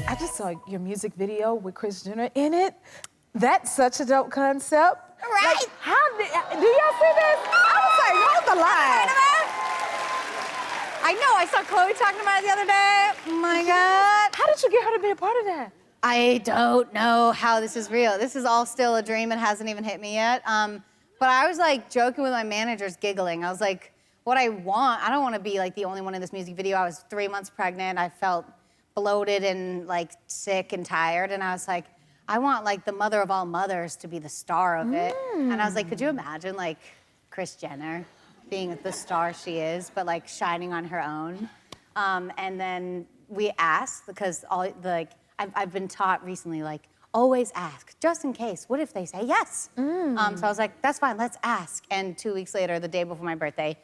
I just saw your music video with Kris Jenner in it. That's such a dope concept. Right? Like, do y'all see this? I was like, hold the line. I know, I saw Chloe talking about it the other day. Oh my God. How did you get her to be a part of that? I don't know how this is real. This is all still a dream. It hasn't even hit me yet. But I was like joking with my managers, giggling. I was like, what I don't want to be like the only one in this music video. I was 3 months pregnant. I felt bloated and like sick and tired. And I was like, I want like the mother of all mothers to be the star of it. And I was like, could you imagine like Kris Jenner being the star she is, but like shining on her own? And then we asked, because I've been taught recently, like, always ask, just in case. What if they say yes? So I was like, that's fine, let's ask. And 2 weeks later, the day before my birthday,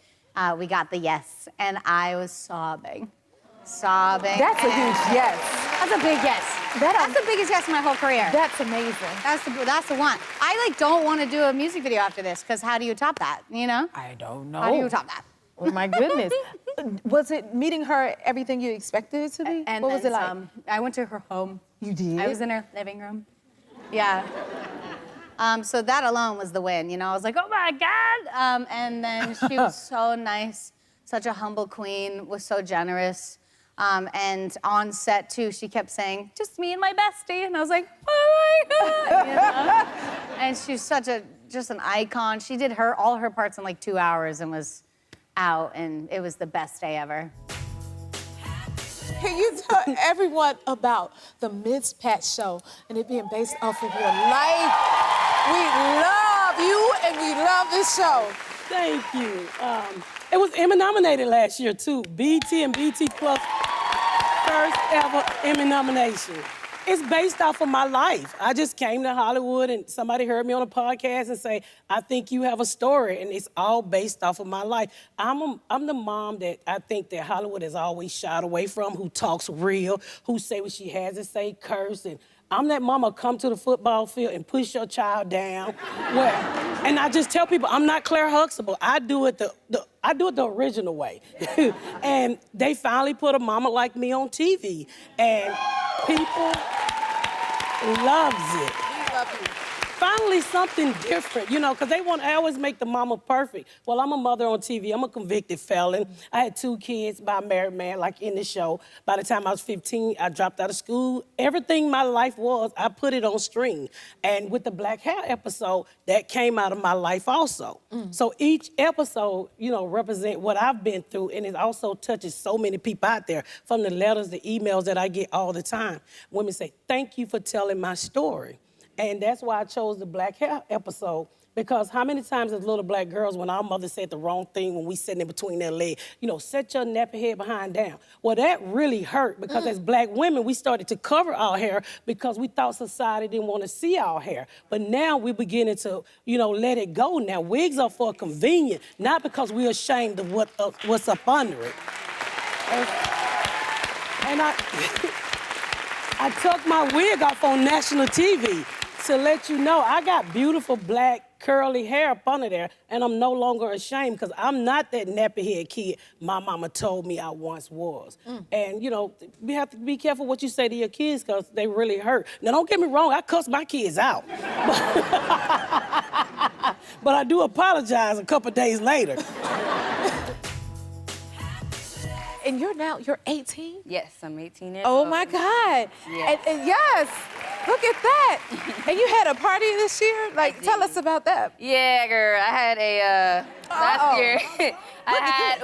we got the yes. And I was sobbing. That's a huge yes. That's a big yes. That's the biggest yes in my whole career. That's amazing. That's the one. I like don't want to do a music video after this, because how do you top that, you know? I don't know. How do you top that? Oh my goodness. Was it meeting her everything you expected it to be? And what was it like? I went to her home. You did? I was in her living room. Yeah. So that alone was the win, you know? I was like, oh my God. And then she was so nice, such a humble queen, was so generous. And on set too, she kept saying, just me and my bestie. And I was like, oh my God, you know? And she's just an icon. She did all her parts in like 2 hours and was out, and it was the best day ever. Can you tell everyone about the Ms. Pat Show and it being based off of your life? We love you and we love this show. Thank you. It was Emmy nominated last year too. BT and BT Plus first ever Emmy nomination. It's based off of my life. I just came to Hollywood and somebody heard me on a podcast and say, I think you have a story, and it's all based off of my life. I'm the mom that I think that Hollywood has always shied away from, who talks real, who say what she has to say, curse, and I'm that mama come to the football field and push your child down. And I just tell people, I'm not Claire Huxtable. I do it the original way. And they finally put a mama like me on TV. And people loves it. We love you. Finally something different, you know, because I always make the mama perfect. Well, I'm a mother on TV. I'm a convicted felon. I had 2 kids by a married man, like in the show. By the time I was 15, I dropped out of school. Everything my life was, I put it on string. And with the Black Hair episode, that came out of my life also. So each episode, you know, represent what I've been through, and it also touches so many people out there, from the letters, the emails that I get all the time. Women say, thank you for telling my story. And that's why I chose the Black Hair episode, because how many times as little black girls, when our mother said the wrong thing when we sitting in between their legs, you know, set your nappy head behind down. Well, that really hurt, because as black women, we started to cover our hair because we thought society didn't want to see our hair. But now we're beginning to, you know, let it go now. Wigs are for convenience, not because we're ashamed of what's up under it. And I took my wig off on national TV to let you know I got beautiful black curly hair up under there, and I'm no longer ashamed, because I'm not that nappy head kid my mama told me I once was. And you know, we have to be careful what you say to your kids, because they really hurt. Now don't get me wrong, I cuss my kids out. But I do apologize a couple days later. And you're 18? Yes, I'm 18 years Oh old. my God. Yes. And yes, look at that. And you had a party this year? Like, tell us about that. Yeah, girl, I had a, last year,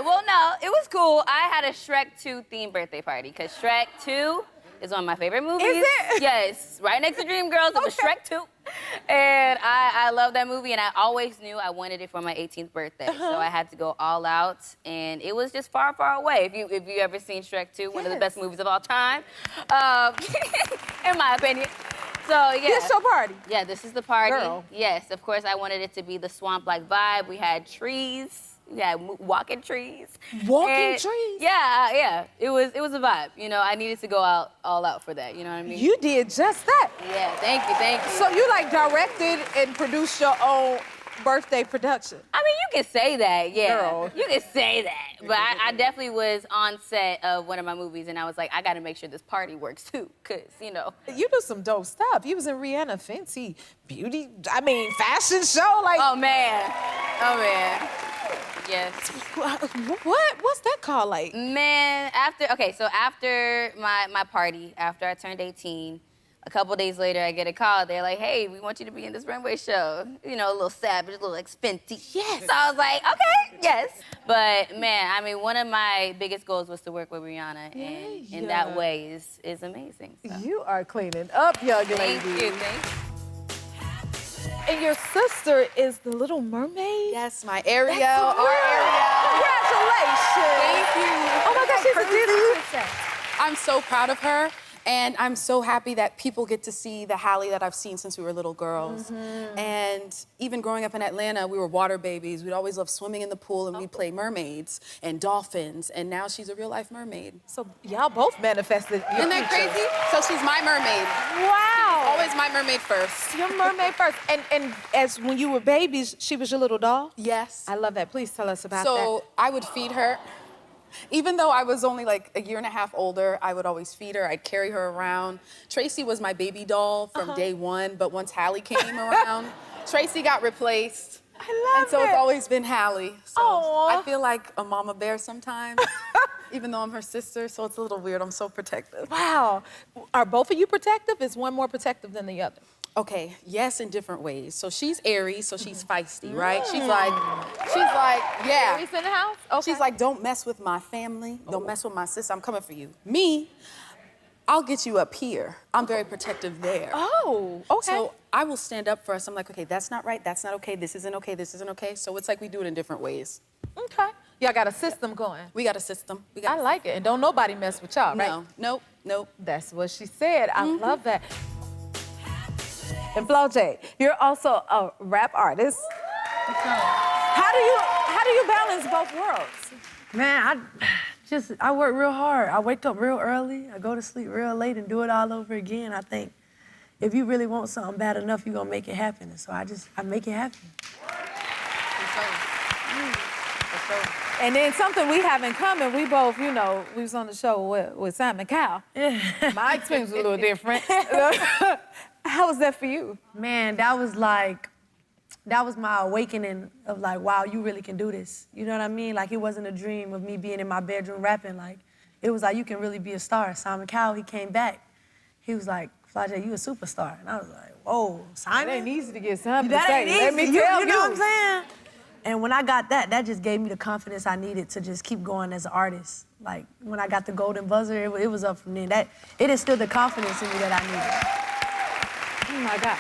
well, no, it was cool. I had a Shrek 2 themed birthday party, because Shrek 2 is one of my favorite movies. Is it? Yes, right next to Dreamgirls, it was Shrek 2. And I love that movie, and I always knew I wanted it for my 18th birthday. So I had to go all out, and it was just far, far away. If you ever seen Shrek 2, one of the best movies of all time, in my opinion. So, yeah. This your party? Yeah, this is the party. Girl. Yes, of course, I wanted it to be the swamp-like vibe. We had trees. We had walking trees. Walking trees? Yeah, yeah. It was a vibe. You know, I needed to go all out for that. You know what I mean? You did just that. Yeah, thank you, thank you. So you like directed and produced your own birthday production. I mean, you can say that, yeah. Girl. You can say that. But I definitely was on set of one of my movies, and I was like, I got to make sure this party works too, because, you know. You do some dope stuff. You was in Rihanna Fenty beauty, fashion show. Like, Oh, man. Oh, man. Yes. what's that called? Like, Man, after my party, after I turned 18, a couple days later, I get a call. They're like, hey, we want you to be in this runway show. You know, a little savage, a little like Fenty. Yes. So I was like, okay, yes. But man, I mean, one of my biggest goals was to work with Rihanna, and in that way is amazing. So. you are cleaning up, young lady. Thank you, thank you. And your sister is the Little Mermaid? Yes, my Ariel, That's our Ariel. Congratulations. Thank you. Oh my gosh, she's a Disney princess. I'm so proud of her, and I'm so happy that people get to see the Hallie that I've seen since we were little girls. And even growing up in Atlanta, we were water babies. We'd always love swimming in the pool, and we'd play mermaids and dolphins, and now she's a real-life mermaid. So y'all both manifested your Isn't that future. crazy? So she's my mermaid. Wow. Always my mermaid first. Your mermaid first. And as when you were babies, she was your little doll? Yes. I love that. Please tell us about that. So I would feed her. Even though I was only like a year and a half older, I would always feed her. I'd carry her around. Tracy was my baby doll from day one, but once Hallie came around, Tracy got replaced. I love And so it's always been Hallie. So Aw. I feel like a mama bear sometimes, even though I'm her sister, so it's a little weird. I'm so protective. Wow. Are both of you protective? Is one more protective than the other? Okay, yes, in different ways. So she's Aries, so she's feisty, right? She's like, yeah. Aries in the house? Okay. She's like, don't mess with my family. Don't mess with my sister. I'm coming for you. Me, I'll get you up here. I'm very protective there. Oh, okay. So I will stand up for us. I'm like, okay, that's not right. That's not okay. This isn't okay. This isn't okay. So it's like we do it in different ways. Okay. Y'all got a system going. We got a system. I like it. And don't nobody mess with y'all, right? No, nope. That's what she said. I love that. And Flau'jae, you're also a rap artist. How do you balance both worlds? Man, I work real hard. I wake up real early. I go to sleep real late and do it all over again. I think if you really want something bad enough, you're gonna make it happen. And so I make it happen. And then something we have in common, we both, we was on the show with Simon Cowell. My experience was a little different. How was that for you? Man, that was my awakening of like, wow, you really can do this. You know what I mean? Like, it wasn't a dream of me being in my bedroom rapping. Like, it was like, you can really be a star. Simon Cowell, he came back. He was like, Flau'jae, you a superstar. And I was like, whoa, Simon? It ain't easy to get something That to say. ain't Let me easy. tell You know what I'm saying? And when I got that, that just gave me the confidence I needed to just keep going as an artist. Like, when I got the golden buzzer, it was up from there. It instilled the confidence in me that I needed. Oh my God.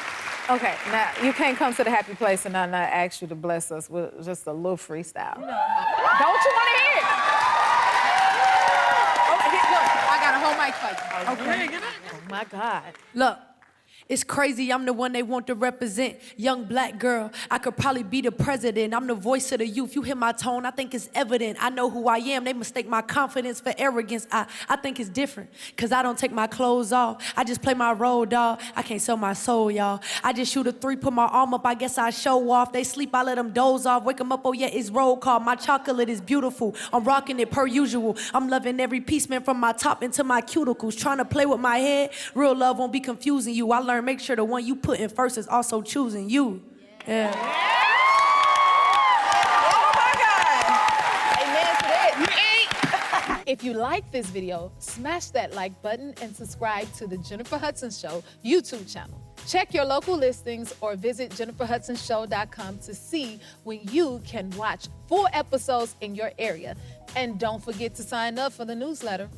Okay, now you can't come to the happy place and I not ask you to bless us with just a little freestyle. Don't you want to hear it? Look, I got a whole mic for you. Okay. Oh my God. Look, it's crazy, I'm the one they want to represent. Young black girl, I could probably be the president. I'm the voice of the youth. You hear my tone, I think it's evident. I know who I am, they mistake my confidence for arrogance. I think it's different, cause I don't take my clothes off. I just play my role, dawg. I can't sell my soul, y'all. I just shoot a 3, put my arm up, I guess I show off. They sleep, I let them doze off. Wake them up, oh yeah, it's roll call. My chocolate is beautiful, I'm rocking it per usual. I'm loving every piece, man, from my top into my cuticles. Trying to play with my head, real love won't be confusing you. I learned make sure the one you put in first is also choosing you. Yeah. Oh my God. Amen to that. If you like this video, smash that like button and subscribe to the Jennifer Hudson Show YouTube channel. Check your local listings or visit jenniferhudsonshow.com to see when you can watch full episodes in your area. And don't forget to sign up for the newsletter.